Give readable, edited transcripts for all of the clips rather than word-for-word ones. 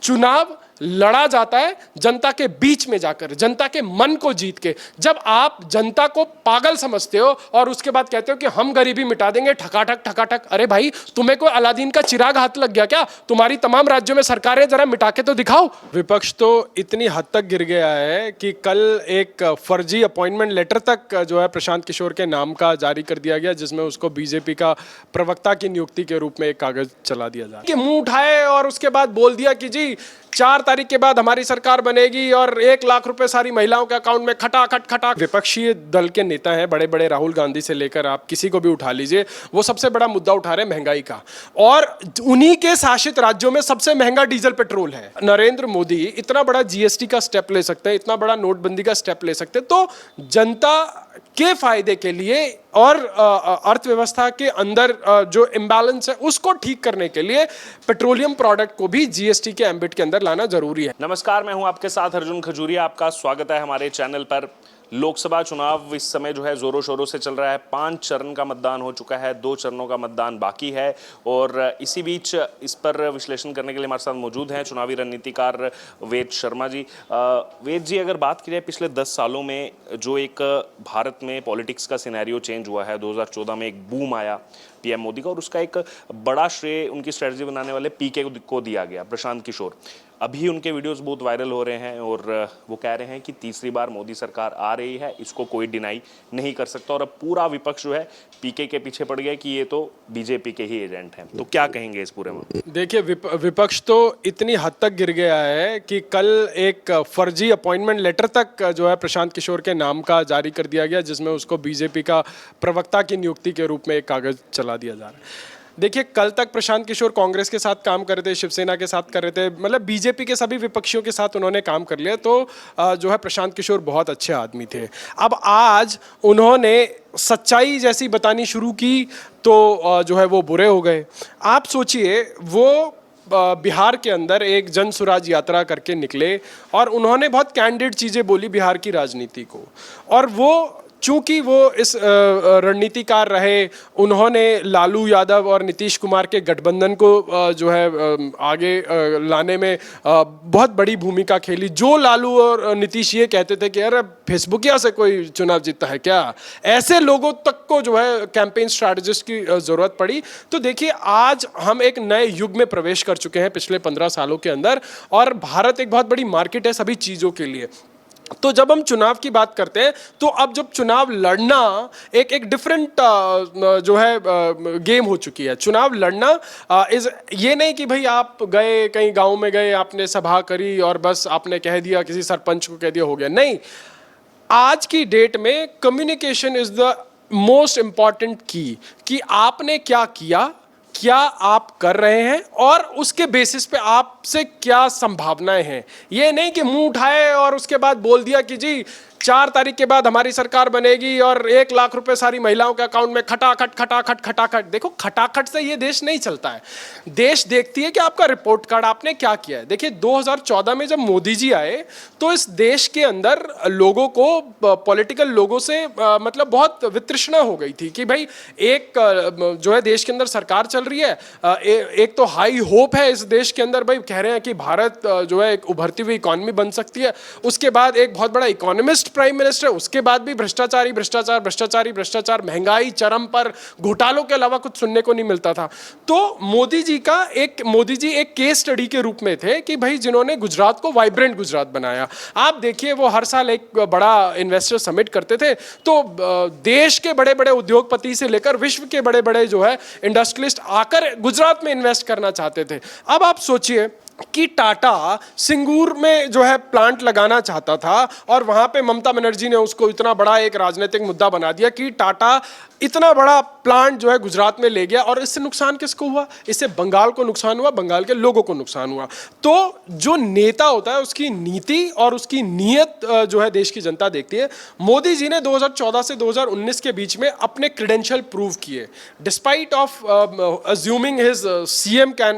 चुनाव लड़ा जाता है जनता के बीच में जाकर, जनता के मन को जीत के। जब आप जनता को पागल समझते हो और उसके बाद कहते हो कि हम गरीबी मिटा देंगे, ठकाठक ठकाठक, अरे भाई तुम्हें कोई अलादीन का चिराग हाथ लग गया क्या? तुम्हारी तमाम राज्यों में सरकारें, जरा मिटा के तो दिखाओ। विपक्ष तो इतनी हद तक गिर गया है कि कल एक फर्जी अपॉइंटमेंट लेटर तक जो है प्रशांत किशोर के नाम का जारी कर दिया गया, जिसमें उसको बीजेपी का प्रवक्ता की नियुक्ति के रूप में एक कागज चला दिया जा रहा है। मुंह उठाए और उसके बाद बोल दिया कि जी 4 तारीख के बाद हमारी सरकार बनेगी और 1 लाख रुपए सारी महिलाओं के अकाउंट में खटाखट खटाखट। विपक्षी दल के नेता हैं बड़े बड़े, राहुल गांधी से लेकर आप किसी को भी उठा लीजिए, वो सबसे बड़ा मुद्दा उठा रहे हैं महंगाई का, और उन्हीं के शासित राज्यों में सबसे महंगा डीजल पेट्रोल है। नरेंद्र मोदी इतना बड़ा जीएसटी का स्टेप ले सकते हैं, इतना बड़ा नोटबंदी का स्टेप ले सकते हैं, तो जनता के फायदे के लिए और अर्थव्यवस्था के अंदर जो इम्बैलेंस है उसको ठीक करने के लिए पेट्रोलियम प्रोडक्ट को भी जीएसटी के एम्बिट के अंदर लाना जरूरी है। नमस्कार, मैं हूं आपके साथ अर्जुन खजूरिया। आपका स्वागत है हमारे चैनल पर। लोकसभा चुनाव इस समय जो है जोरों शोरों से चल रहा है। 5 चरण का मतदान हो चुका है, 2 चरणों का मतदान बाकी है, और इसी बीच इस पर विश्लेषण करने के लिए हमारे साथ मौजूद हैं चुनावी रणनीतिकार वेद शर्मा जी। वेद जी, अगर बात की जाए पिछले 10 सालों में जो एक भारत में पॉलिटिक्स का सिनेरियो चेंज हुआ है, 2014 में एक बूम आया पीएम मोदी का, और उसका एक बड़ा श्रेय उनकी स्ट्रेटजी बनाने वाले पीके को दिया गया, प्रशांत किशोर। अभी उनके वीडियोस बहुत वायरल हो रहे हैं और वो कह रहे हैं कि तीसरी बार मोदी सरकार आ रही है, इसको कोई डिनाई नहीं कर सकता, और अब पूरा विपक्ष जो है पीके के पीछे पड़ गया कि ये तो बीजेपी के ही एजेंट हैं। तो क्या कहेंगे इस पूरे में? देखिए, विपक्ष तो इतनी हद तक गिर गया है कि कल एक फर्जी अपॉइंटमेंट लेटर तक जो है प्रशांत किशोर के नाम का जारी कर दिया गया, जिसमें उसको बीजेपी का प्रवक्ता की नियुक्ति के रूप में एक कागज चला दिया जा रहा है। देखिए, कल तक प्रशांत किशोर कांग्रेस के साथ काम कर रहे थे, शिवसेना के साथ कर रहे थे, मतलब बीजेपी के सभी विपक्षियों के साथ उन्होंने काम कर लिया, तो जो है प्रशांत किशोर बहुत अच्छे आदमी थे। अब आज उन्होंने सच्चाई जैसी बतानी शुरू की तो जो है वो बुरे हो गए। आप सोचिए, वो बिहार के अंदर एक जन सुराज यात्रा करके निकले और उन्होंने बहुत कैंडिड चीज़ें बोली बिहार की राजनीति को, और वो चूंकि वो इस रणनीतिकार रहे, उन्होंने लालू यादव और नीतीश कुमार के गठबंधन को जो है आगे लाने में बहुत बड़ी भूमिका खेली। जो लालू और नीतीश ये कहते थे कि अरे फेसबुकिया से कोई चुनाव जीतता है क्या, ऐसे लोगों तक को जो है कैंपेन स्ट्रैटेजिस्ट की ज़रूरत पड़ी। तो देखिए, आज हम एक नए युग में प्रवेश कर चुके हैं पिछले 15 सालों के अंदर, और भारत एक बहुत बड़ी मार्केट है सभी चीज़ों के लिए। तो जब हम चुनाव की बात करते हैं, तो अब जब चुनाव लड़ना एक डिफरेंट जो है गेम हो चुकी है। चुनाव लड़ना ये नहीं कि भाई आप गए कहीं गांव में गए, आपने सभा करी और बस आपने कह दिया, किसी सरपंच को कह दिया, हो गया। नहीं, आज की डेट में communication is the most important की, कि आपने क्या किया, क्या आप कर रहे हैं, और उसके बेसिस पे आपसे क्या संभावनाएं हैं। ये नहीं कि मुंह उठाए और उसके बाद बोल दिया कि जी 4 तारीख के बाद हमारी सरकार बनेगी और 1 लाख रुपए सारी महिलाओं के अकाउंट में खटाखट खटाखट खटाखट। देखो, खटाखट से ये देश नहीं चलता है। देश देखती है कि आपका रिपोर्ट कार्ड, आपने क्या किया है। देखिए, 2014 में जब मोदी जी आए तो इस देश के अंदर लोगों को, पॉलिटिकल लोगों से मतलब बहुत वितृष्णा हो गई थी कि भाई एक जो है देश के अंदर सरकार चल रही है, एक तो हाई होप है इस देश के अंदर, भाई कह रहे हैं कि भारत जो है एक उभरती हुई इकॉनमी बन सकती है, उसके बाद एक बहुत बड़ा इकोनॉमिस्ट प्राइम मिनिस्टर, उसके बाद भी भ्रष्टाचारी भ्रष्टाचार भ्रष्टाचारी भ्रष्टाचार, महंगाई चरम पर, घोटालों के अलावा कुछ सुनने को नहीं मिलता था। तो मोदी जी एक केस स्टडी के रूप में थे कि भाई जिन्होंने गुजरात को वाइब्रेंट गुजरात बनाया। आप देखिए, वो हर साल एक बड़ा इन्वेस्टर समिट करते थे, तो देश के बड़े बड़े उद्योगपति से लेकर विश्व के बड़े बड़े जो है इंडस्ट्रियलिस्ट आकर गुजरात में इन्वेस्ट करना चाहते थे। अब आप सोचिए कि टाटा सिंगूर में जो है प्लांट लगाना चाहता था, और वहां पे ममता बनर्जी ने उसको इतना बड़ा एक राजनीतिक मुद्दा बना दिया कि टाटा इतना बड़ा प्लांट जो है गुजरात में ले गया, और इससे नुकसान किसको हुआ? इससे बंगाल को नुकसान हुआ, बंगाल के लोगों को नुकसान हुआ। तो जो नेता होता है उसकी नीति और उसकी नीयत जो है देश की जनता देखती है। मोदी जी ने 2014 से 2019 के बीच में अपने क्रेडेंशियल प्रूव किए, despite of assuming his CM can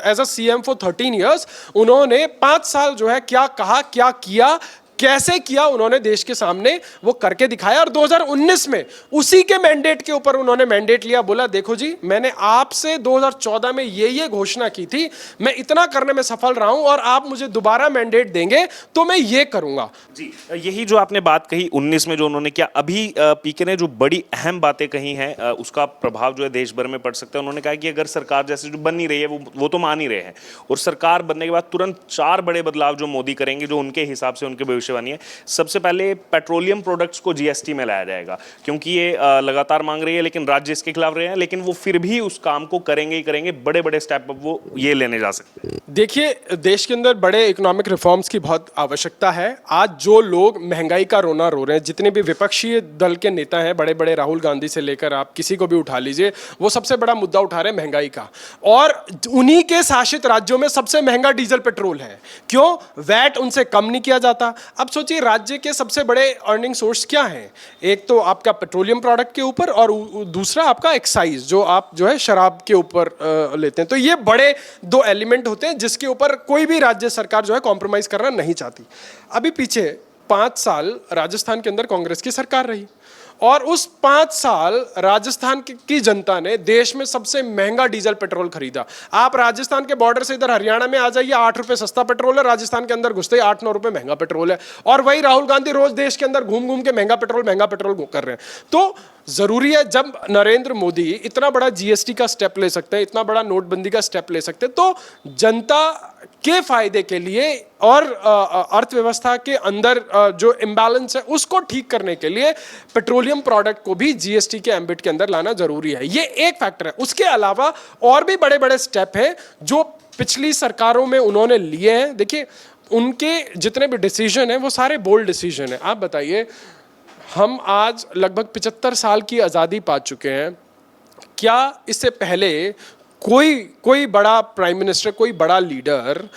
as a CM for 13 years. उन्होंने 5 साल जो है क्या कहा, क्या किया, कैसे किया उन्होंने देश के सामने वो करके दिखाया। और 2019 में उसी के मैंडेट के ऊपर उन्होंने मैंडेट लिया, बोला देखो जी मैंने आपसे 2014 में ये घोषणा की थी, मैं इतना करने में सफल रहा हूं और आप मुझे दोबारा मैंडेट देंगे तो मैं ये करूंगा। जी, यही जो आपने बात कही 19 में जो उन्होंने किया, अभी पीके ने जो बड़ी अहम बातें कही हैं उसका प्रभाव जो है देश भर में पड़ सकता है। उन्होंने कहा कि अगर सरकार जैसे जो बन नहीं रही है वो तो मान ही रहे हैं, और सरकार बनने के बाद तुरंत 4 बड़े बदलाव जो मोदी करेंगे, जो उनके हिसाब से उनकी भविष्यवाणी है। सबसे पहले पेट्रोलियम प्रोडक्ट्स को जीएसटी में लाया जाएगा, क्योंकि ये लगातार मांग रही है लेकिन राज्य इसके खिलाफ रहे हैं, लेकिन वो फिर भी उस काम को करेंगे ही करेंगे। बड़े बड़े स्टेप वो ये लेने जा सकते हैं। देखिए देश के अंदर बड़े इकोनॉमिक रिफॉर्म्स की बहुत आवश्यकता है। आज जो लोग महंगाई का रोना रो रहे हैं, जितने भी विपक्षी दल के नेता हैं, बड़े बड़े राहुल गांधी से लेकर आप किसी को भी उठा लीजिए, वो सबसे बड़ा मुद्दा उठा रहे हैं महंगाई का। और उन्हीं के शासित राज्यों में सबसे महंगा डीजल पेट्रोल है। क्यों? वैट उनसे कम नहीं किया जाता। अब सोचिए राज्य के सबसे बड़े अर्निंग सोर्स क्या हैं? एक तो आपका पेट्रोलियम प्रोडक्ट के ऊपर और दूसरा आपका एक्साइज जो आप जो है शराब के ऊपर लेते हैं। तो ये बड़े 2 एलिमेंट होते हैं जिसके ऊपर कोई भी राज्य सरकार जो है कॉम्प्रोमाइज करना नहीं चाहती। अभी पीछे 5 साल राजस्थान के अंदर कांग्रेस की सरकार रही और उस 5 साल राजस्थान की जनता ने देश में सबसे महंगा डीजल पेट्रोल खरीदा। आप राजस्थान के बॉर्डर से इधर हरियाणा में आ जाइए, 8 रुपए सस्ता पेट्रोल है, राजस्थान के अंदर घुसते ही 8-9 रुपए महंगा पेट्रोल है। और वही राहुल गांधी रोज देश के अंदर घूम घूम के महंगा पेट्रोल कर रहे हैं। तो जरूरी है, जब नरेंद्र मोदी इतना बड़ा जीएसटी का स्टेप ले सकते हैं, इतना बड़ा नोटबंदी का स्टेप ले सकते हैं, तो जनता के फायदे के लिए और अर्थव्यवस्था के अंदर जो इम्बैलेंस है उसको ठीक करने के लिए पेट्रोलियम प्रोडक्ट को भी जीएसटी के एम्बिट के अंदर लाना जरूरी है। ये एक फैक्टर है। उसके अलावा और भी बड़े बड़े स्टेप हैं जो पिछली सरकारों में उन्होंने लिए हैं। देखिए उनके जितने भी डिसीजन हैं वो सारे बोल्ड डिसीजन हैं। आप बताइए, हम आज लगभग 75 साल की आज़ादी पा चुके हैं। क्या इससे पहले कोई बड़ा प्राइम मिनिस्टर, कोई बड़ा लीडर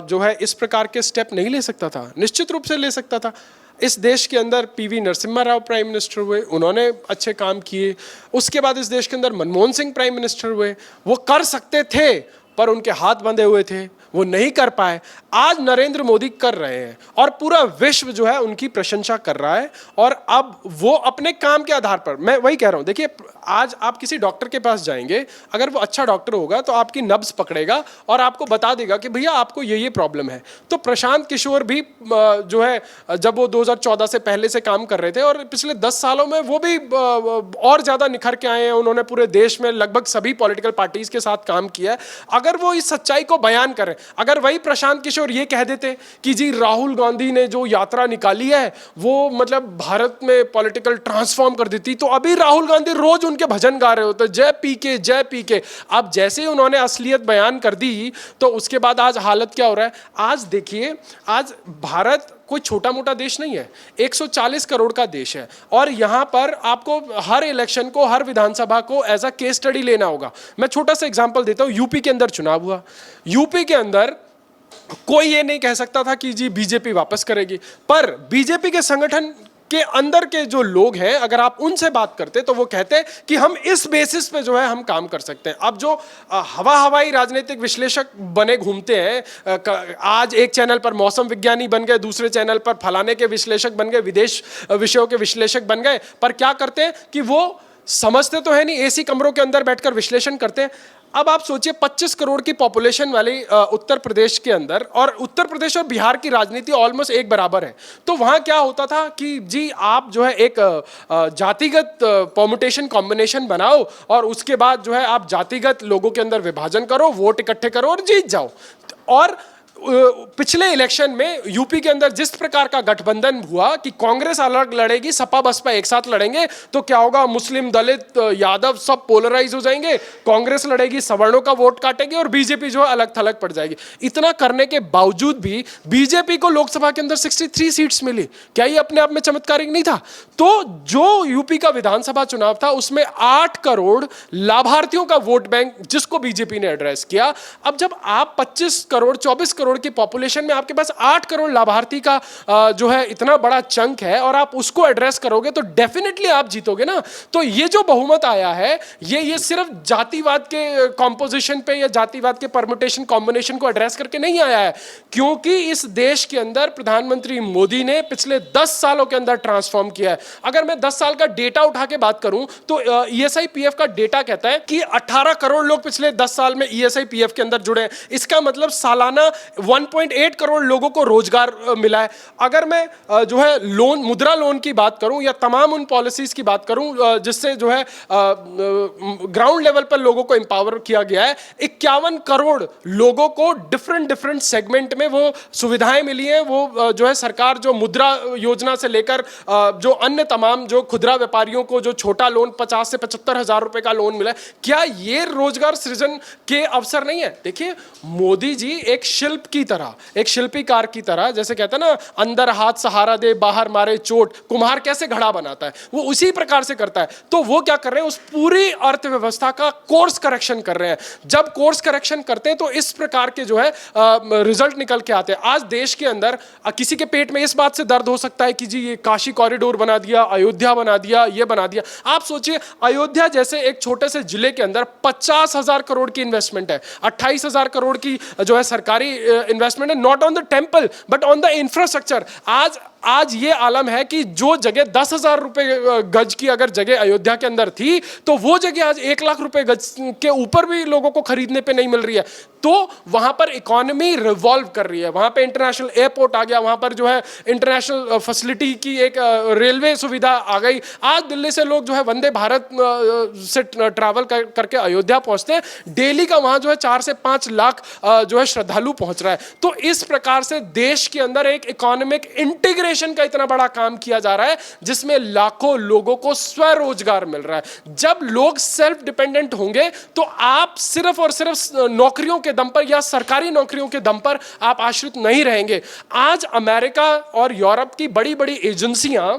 जो है इस प्रकार के स्टेप नहीं ले सकता था? निश्चित रूप से ले सकता था। इस देश के अंदर PV Narasimha Rao prime minister हुए, उन्होंने अच्छे काम किए। उसके बाद इस देश के अंदर मनमोहन सिंह प्राइम मिनिस्टर हुए, वो कर सकते थे पर उनके हाथ बंधे हुए थे, वो नहीं कर पाए। आज नरेंद्र मोदी कर रहे हैं और पूरा विश्व जो है उनकी प्रशंसा कर रहा है। और अब वो अपने काम के आधार पर, मैं वही कह रहा हूं, देखिए आज आप किसी डॉक्टर के पास जाएंगे, अगर वो अच्छा डॉक्टर होगा तो आपकी नब्ज पकड़ेगा और आपको बता देगा कि भैया आपको ये प्रॉब्लम है। तो प्रशांत किशोर भी जो है, जब वो 2014 से पहले से काम कर रहे थे और पिछले 10 सालों में वो भी और ज्यादा निखर के आए हैं। उन्होंने पूरे देश में लगभग सभी पॉलिटिकल पार्टीज के साथ काम किया है। अगर वो इस सच्चाई को बयान करें, अगर वही प्रशांत किशोर ये कह देते कि जी राहुल गांधी ने जो यात्रा निकाली है वो मतलब भारत में पॉलिटिकल ट्रांसफॉर्म कर देती, तो अभी राहुल गांधी रोज उनके भजन गा रहे होते, जय पीके जय पीके। अब जैसे ही उन्होंने असलियत बयान कर दी तो उसके बाद आज हालत क्या हो रहा है। आज देखिए, आज भारत कोई छोटा मोटा देश नहीं है, 140 करोड़ का देश है और यहां पर आपको हर इलेक्शन को, हर विधानसभा को एज अ केस स्टडी लेना होगा। मैं छोटा सा एग्जांपल देता हूं। यूपी के अंदर चुनाव हुआ, यूपी के अंदर कोई ये नहीं कह सकता था कि जी बीजेपी वापस करेगी, पर बीजेपी के संगठन के अंदर के जो लोग हैं, अगर आप उनसे बात करते तो वो कहते हैं कि हम इस बेसिस पे जो है हम काम कर सकते हैं। अब जो हवाई राजनीतिक विश्लेषक बने घूमते हैं, आज एक चैनल पर मौसम विज्ञानी बन गए, दूसरे चैनल पर फलाने के विश्लेषक बन गए, विदेश विषयों के विश्लेषक बन गए, पर क्या करते हैं कि वो समझते तो है नहीं, एसी कमरों के अंदर बैठकर विश्लेषण करते हैं। अब आप सोचिए 25 करोड़ की पॉपुलेशन वाली उत्तर प्रदेश के अंदर, और उत्तर प्रदेश और बिहार की राजनीति ऑलमोस्ट एक बराबर है। तो वहां क्या होता था कि जी आप जो है एक जातिगत परम्यूटेशन कॉम्बिनेशन बनाओ और उसके बाद जो है आप जातिगत लोगों के अंदर विभाजन करो, वोट इकट्ठे करो और जीत जाओ। और पिछले इलेक्शन में यूपी के अंदर जिस प्रकार का गठबंधन हुआ कि कांग्रेस अलग लड़ेगी, सपा बसपा एक साथ लड़ेंगे, तो क्या होगा, मुस्लिम, दलित, यादव सब पोलराइज हो जाएंगे, कांग्रेस लड़ेगी, सवर्णों का वोट काटेगी और बीजेपी जो है अलग थलग पड़ जाएगी। इतना करने के बावजूद भी बीजेपी को लोकसभा के अंदर 63 सीट्स मिली। क्या ये अपने आप में चमत्कारिक नहीं था? तो जो यूपी का विधानसभा चुनाव था उसमें 8 करोड़ लाभार्थियों का वोट बैंक जिसको बीजेपी ने एड्रेस किया। अब जब आप 25 करोड़ 24 करोड़ करोड़ की पॉपुलेशन में आपके पास 8 करोड़ लाभार्थी का जो है इतना बड़ा चंक है और आप उसको एड्रेस करोगे तो डेफिनेटली आप जीतोगे ना। तो ये जो बहुमत आया है ये सिर्फ जातिवाद के कॉम्पोजिशन पे या जातिवाद के परमुटेशन कॉम्बिनेशन को एड्रेस करके नहीं आया है, क्योंकि इस देश के अंदर प्रधानमंत्री मोदी ने पिछले 10 सालों के अंदर ट्रांसफॉर्म किया है। अगर मैं 10 साल का डेटा उठा के बात करूं तो ईएसआई पीएफ का डेटा कहता है कि 18 करोड़ लोग पिछले 10 साल में ईएसआई पीएफ के अंदर जुड़े हैं। इसका मतलब सालाना 1.8 करोड़ लोगों को रोजगार मिला है। अगर मैं जो है लोन, मुद्रा लोन की बात करूं या तमाम उन पॉलिसीज की बात करूं जिससे जो है ग्राउंड लेवल पर लोगों को एम्पावर किया गया है, 51 करोड़ लोगों को डिफरेंट सेगमेंट में वो सुविधाएं मिली हैं। वो जो है सरकार जो मुद्रा योजना से लेकर जो अन्य तमाम जो खुदरा व्यापारियों को जो छोटा लोन 50 से 75 हजार रुपए का लोन मिला है, क्या ये रोजगार सृजन के अवसर नहीं है? देखिए, मोदी जी एक शिल्प की तरह, एक शिल्पीकार की तरह, जैसे कहते हैं ना, अंदर हाथ सहारा दे बाहर मारे चोट, कुम्हार कैसे घड़ा बनाता है, वो उसी प्रकार से करता है। तो वो क्या कर रहे हैं, उस पूरी अर्थव्यवस्था का कोर्स करेक्शन कर रहे हैं। जब कोर्स करेक्शन करते हैं तो इस प्रकार के जो है रिजल्ट निकल के आते हैं। आज देश के अंदर किसी के पेट में इस बात से दर्द हो सकता है कि जी ये काशी कॉरिडोर बना दिया, अयोध्या बना दिया, ये बना दिया। आप सोचिए, अयोध्या जैसे एक छोटे से जिले के अंदर 50,000 करोड़ की इन्वेस्टमेंट है, 28,000 करोड़ की जो है सरकारी इन्वेस्टमेंट है, not on the temple but on the infrastructure. आज ये आलम है कि जो जगह 10,000 रुपए गज की अगर जगह अयोध्या के अंदर थी, तो वो जगह आज 1 लाख रुपए गज के ऊपर भी लोगों को खरीदने पे नहीं मिल रही है। तो वहां पर इकोनॉमी रिवॉल्व कर रही है, वहां पे इंटरनेशनल एयरपोर्ट आ गया, वहां पर जो है इंटरनेशनल फैसिलिटी की एक रेलवे सुविधा आ गई। आज दिल्ली से लोग जो है वंदे भारत से ट्रैवल करके अयोध्या पहुंचते हैं। डेली का वहां जो है 4 से 5 लाख जो है श्रद्धालु पहुंच रहा है। तो इस प्रकार से देश के अंदर एक इकोनॉमिक इंटीग्रेशन का इतना बड़ा काम किया जा रहा है, जिसमें लाखों लोगों को स्वरोजगार मिल रहा है। जब लोग सेल्फ डिपेंडेंट होंगे तो आप सिर्फ और सिर्फ नौकरियों के दम पर या सरकारी नौकरियों के दम पर आप आश्रित नहीं रहेंगे। आज अमेरिका और यूरोप की बड़ी बड़ी एजेंसियां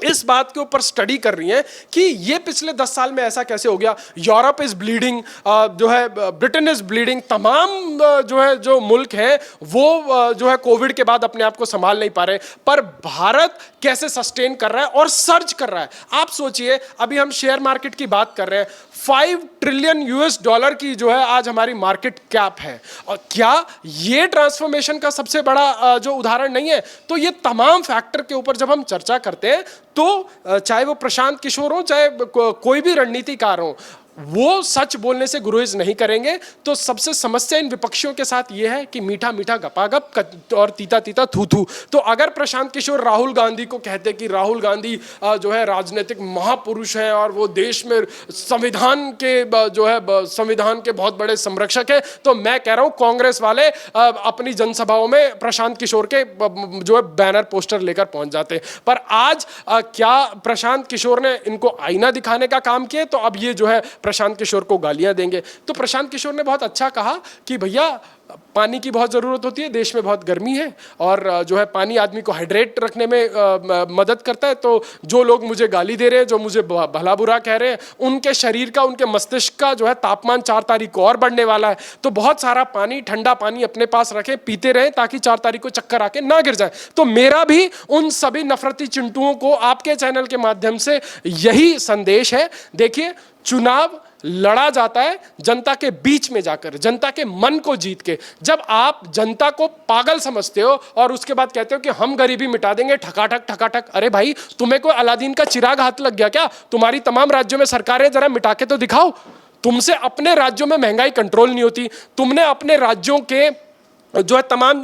इस बात के ऊपर स्टडी कर रही हैं कि ये पिछले 10 साल में ऐसा कैसे हो गया। यूरोप इज ब्लीडिंग, जो है ब्रिटेन इज ब्लीडिंग, तमाम जो है जो मुल्क हैं वो जो है कोविड के बाद अपने आप को संभाल नहीं पा रहे, पर भारत कैसे सस्टेन कर रहा है और सर्ज कर रहा है। आप सोचिए, अभी हम शेयर मार्केट की बात कर रहे हैं, 5 ट्रिलियन यूएस डॉलर की जो है आज हमारी मार्केट कैप है। और क्या ये ट्रांसफॉर्मेशन का सबसे बड़ा जो उदाहरण नहीं है? तो ये तमाम फैक्टर के ऊपर जब हम चर्चा करते हैं तो चाहे वो प्रशांत किशोर हो, चाहे कोई भी रणनीतिकार हो, वो सच बोलने से गुरेज नहीं करेंगे। तो सबसे समस्या इन विपक्षियों के साथ ये है कि मीठा मीठा गपागप और तीता तीता थू थू। तो अगर प्रशांत किशोर राहुल गांधी को कहते कि राहुल गांधी जो है राजनीतिक महापुरुष हैं और वो देश में संविधान के जो है संविधान के बहुत बड़े संरक्षक हैं, तो मैं कह रहा हूं कांग्रेस वाले अपनी जनसभाओं में प्रशांत किशोर के जो है बैनर पोस्टर लेकर पहुंच जाते। पर आज क्या प्रशांत किशोर ने इनको आईना दिखाने का काम किया? तो अब ये जो है प्रशांत किशोर को गालियां देंगे। तो प्रशांत किशोर ने बहुत अच्छा कहा कि भैया पानी की बहुत ज़रूरत होती है, देश में बहुत गर्मी है और जो है पानी आदमी को हाइड्रेट रखने में मदद करता है। तो जो लोग मुझे गाली दे रहे हैं, जो मुझे भला बुरा कह रहे हैं, उनके शरीर का, उनके मस्तिष्क का जो है तापमान 4 तारीख को और बढ़ने वाला है। तो बहुत सारा पानी, ठंडा पानी अपने पास रखें, पीते रहें, ताकि 4 तारीख को चक्कर आके ना गिर जाए। तो मेरा भी उन सभी नफरती चिंटुओं को आपके चैनल के माध्यम से यही संदेश है। देखिए, चुनाव लड़ा जाता है जनता के बीच में जाकर, जनता के मन को जीत के। जब आप जनता को पागल समझते हो और उसके बाद कहते हो कि हम गरीबी मिटा देंगे, ठकाठक ठकाठक, अरे भाई, तुम्हें कोई अलादीन का चिराग हाथ लग गया क्या? तुम्हारी तमाम राज्यों में सरकारें, जरा मिटा के तो दिखाओ। तुमसे अपने राज्यों में महंगाई कंट्रोल नहीं होती। तुमने अपने राज्यों के जो है तमाम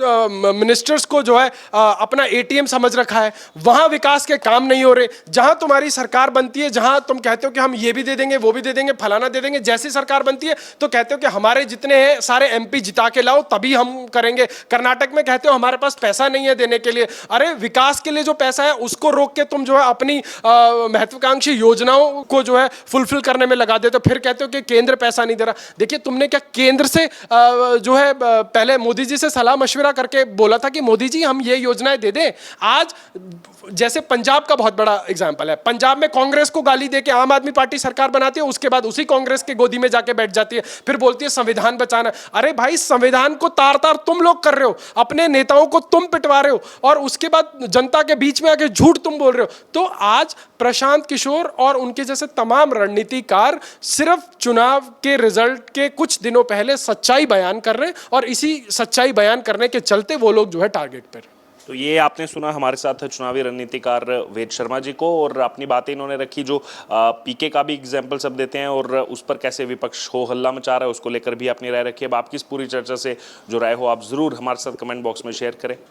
मिनिस्टर्स को जो है अपना एटीएम समझ रखा है। वहां विकास के काम नहीं हो रहे। जहां तुम्हारी सरकार बनती है, जहां तुम कहते हो कि हम ये भी दे देंगे, वो भी दे देंगे, फलाना दे देंगे, जैसी सरकार बनती है तो कहते हो कि हमारे जितने हैं सारे एमपी जिता के लाओ तभी हम करेंगे। कर्नाटक में कहते हो हमारे पास पैसा नहीं है देने के लिए। अरे विकास के लिए जो पैसा है उसको रोक के तुम जो है अपनी महत्वाकांक्षी योजनाओं को जो है फुलफिल करने में लगा देते हो। फिर कहते हो कि केंद्र पैसा नहीं दे रहा। देखिए, तुमने क्या केंद्र से जो है पहले मोदी जी से सलाह मशविरा करके बोला था कि मोदी जी हम ये योजनाएं दे दें। आज जैसे पंजाब का बहुत बड़ा एग्जाम्पल है, पंजाब में कांग्रेस को गाली दे के आम आदमी पार्टी सरकार बनाती है, उसके बाद उसी कांग्रेस के गोदी में जाके बैठ जाती है, फिर बोलती है संविधान बचाना। अरे भाई, संविधान को तार तार तुम लोग कर रहे हो, अपने नेताओं को तुम पिटवा रहे हो, और उसके बाद जनता के बीच में आके झूठ तुम बोल रहे हो। तो आज प्रशांत किशोर और उनके जैसे तमाम रणनीतिकार सिर्फ चुनाव के रिजल्ट के कुछ दिनों पहले सच्चाई बयान कर रहे हैं, और इसी सच्चाई बयान करने के चलते वो लोग जो है टारगेट पर। तो ये आपने सुना हमारे साथ चुनावी रणनीतिकार वेद शर्मा जी को, और अपनी बातें इन्होंने रखी जो पीके का भी एग्जाम्पल सब देते हैं और उस पर कैसे विपक्ष हो हल्ला मचा रहा है, उसको लेकर भी अपनी राय रखी। अब आपकी इस पूरी चर्चा से जो राय हो आप ज़रूर हमारे साथ कमेंट बॉक्स में शेयर करें।